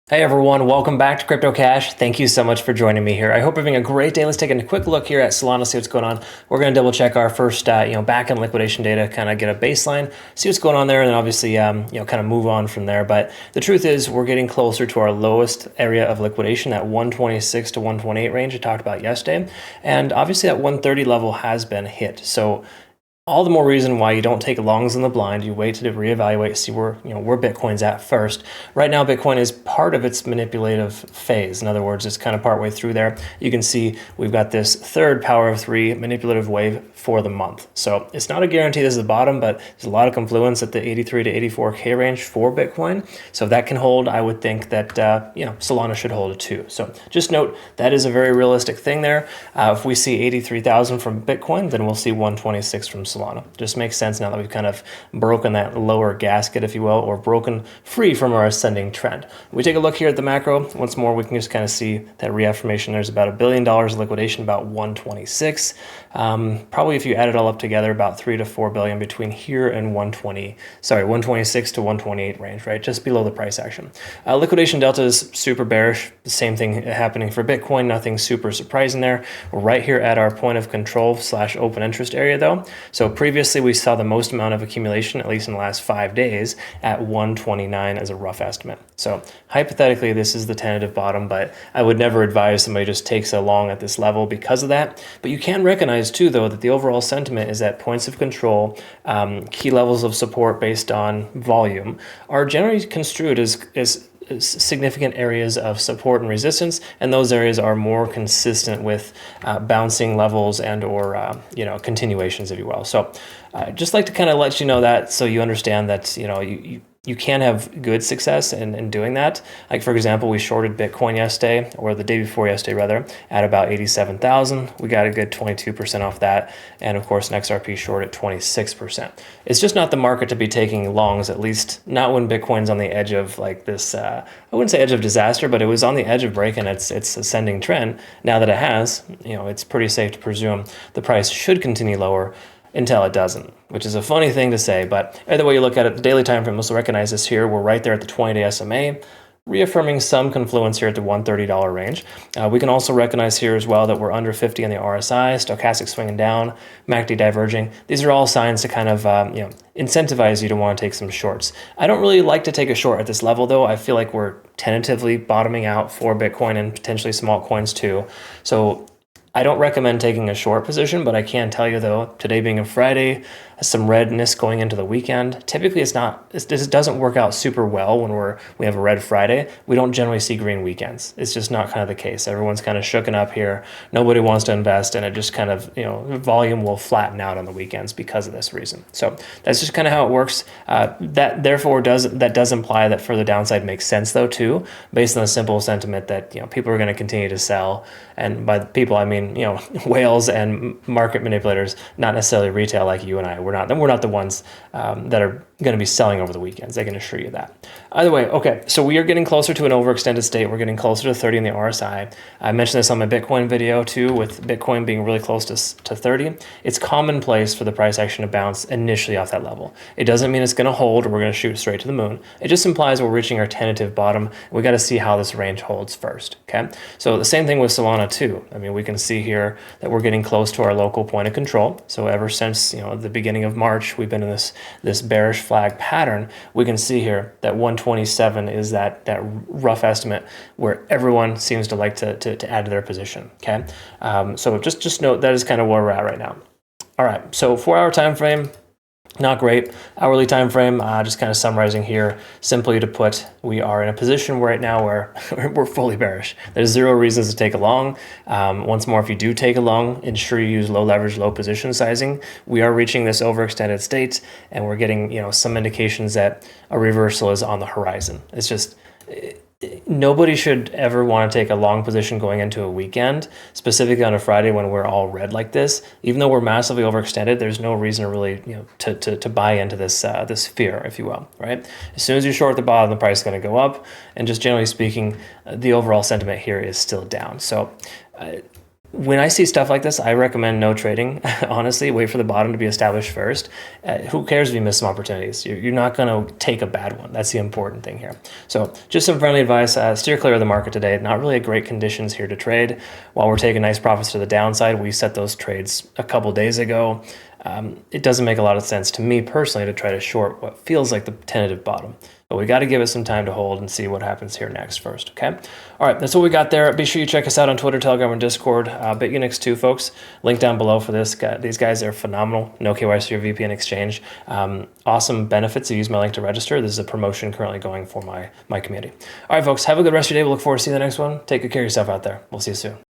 Hey everyone, welcome back to Crypto Cash. Thank you so much for joining me here. I hope you're having a great day. Let's take a quick look here at Solana, see what's going on. We're going to double check our first, back-end liquidation data, kind of get a baseline, see what's going on there, and then obviously, kind of move on from there. But the truth is, we're getting closer to our lowest area of liquidation, that 126 to 128 range I talked about yesterday, and obviously that 130 level has been hit. So all the more reason why you don't take longs in the blind. You wait to reevaluate, see where Bitcoin's at first. Right now, Bitcoin is part of its manipulative phase. In other words, it's kind of partway through there. You can see we've got this third power of three manipulative wave for the month. So it's not a guarantee this is the bottom, but there's a lot of confluence at the 83 to 84K range for Bitcoin. So if that can hold, I would think that Solana should hold it too. So just note that is a very realistic thing there. If we see 83,000 from Bitcoin, then we'll see 126 from Solana. Just makes sense now that we've kind of broken that lower gasket, if you will, or broken free from our ascending trend. We take a look here at the macro. Once more, we can just kind of see that reaffirmation. There's about $1 billion of liquidation, about 126. Probably if you add it all up together, about 3 to 4 billion between here and 126 to 128 range, right? Just below the price action. Liquidation delta is super bearish. The same thing happening for Bitcoin. Nothing super surprising there. We're right here at our point of control / open interest area though. So previously we saw the most amount of accumulation, at least in the last 5 days, at 129 as a rough estimate. So hypothetically, this is the tentative bottom, but I would never advise somebody just takes a long at this level because of that. But you can recognize too, though, that the overall sentiment is that points of control, key levels of support based on volume, are generally construed as significant areas of support and resistance, and those areas are more consistent with bouncing levels and or continuations, if you will. So just like to kind of let you know that, so you understand that you can have good success in doing that. Like for example, we shorted Bitcoin yesterday, or the day before yesterday rather, at about 87,000. We got a good 22% off that. And of course, an XRP short at 26%. It's just not the market to be taking longs, at least not when Bitcoin's on the edge of like this, I wouldn't say edge of disaster, but it was on the edge of breaking its ascending trend. Now that it has, it's pretty safe to presume the price should continue lower until it doesn't, which is a funny thing to say, but either way you look at it, the daily time frame, we'll recognize this here. We're right there at the 20-day SMA, reaffirming some confluence here at the $130 range. We can also recognize here as well that we're under 50 on the RSI, stochastic swinging down, MACD diverging. These are all signs to kind of incentivize you to want to take some shorts. I don't really like to take a short at this level though. I feel like we're tentatively bottoming out for Bitcoin and potentially small coins too. So I don't recommend taking a short position, but I can tell you though, today being a Friday, some redness going into the weekend. Typically it doesn't work out super well when we have a red Friday. We don't generally see green weekends. It's just not kind of the case. Everyone's kind of shooken up here. Nobody wants to invest, and it just kind of, volume will flatten out on the weekends because of this reason. So that's just kind of how it works. That does imply that further downside makes sense though too, based on the simple sentiment that people are going to continue to sell. And by people, I mean, whales and market manipulators, not necessarily retail like you and I. We're not the ones that are going to be selling over the weekends. I can assure you that. Either way, okay, so we are getting closer to an overextended state. We're getting closer to 30 in the RSI. I mentioned this on my Bitcoin video too, with Bitcoin being really close to 30. It's commonplace for the price action to bounce initially off that level. It doesn't mean it's going to hold or we're going to shoot straight to the moon. It just implies we're reaching our tentative bottom. We got to see how this range holds first, okay? So the same thing with Solana too. I mean, we can see here that we're getting close to our local point of control. So ever since the beginning of March, we've been in this bearish flag pattern. We can see here that 127 is that rough estimate where everyone seems to like to add to their position. Okay, so just note that is kind of where we're at right now. All right, so 4-hour time frame. Not great. Hourly time frame, just kind of summarizing here, simply to put, we are in a position right now where we're fully bearish. There's zero reasons to take a long. Once more, if you do take a long, ensure you use low leverage, low position sizing. We are reaching this overextended state, and we're getting some indications that a reversal is on the horizon. It's just nobody should ever want to take a long position going into a weekend, specifically on a Friday when we're all red like this. Even though we're massively overextended, there's no reason to really, to buy into this this fear, if you will, right? As soon as you short the bottom, the price is going to go up, and just generally speaking, the overall sentiment here is still down. So When I see stuff like this, I recommend no trading. Honestly, wait for the bottom to be established first. Who cares if you miss some opportunities? You're not going to take a bad one. That's the important thing here. So just some friendly advice. Steer clear of the market today. Not really great conditions here to trade. While we're taking nice profits to the downside, we set those trades a couple days ago. It doesn't make a lot of sense to me personally to try to short what feels like the tentative bottom. But we got to give it some time to hold and see what happens here next first, okay? All right, that's what we got there. Be sure you check us out on Twitter, Telegram, and Discord. Bitunix too, folks. Link down below for this. These guys are phenomenal. No KYC or VPN exchange. Awesome benefits. You use my link to register. This is a promotion currently going for my community. All right, folks, have a good rest of your day. We'll look forward to seeing the next one. Take good care of yourself out there. We'll see you soon.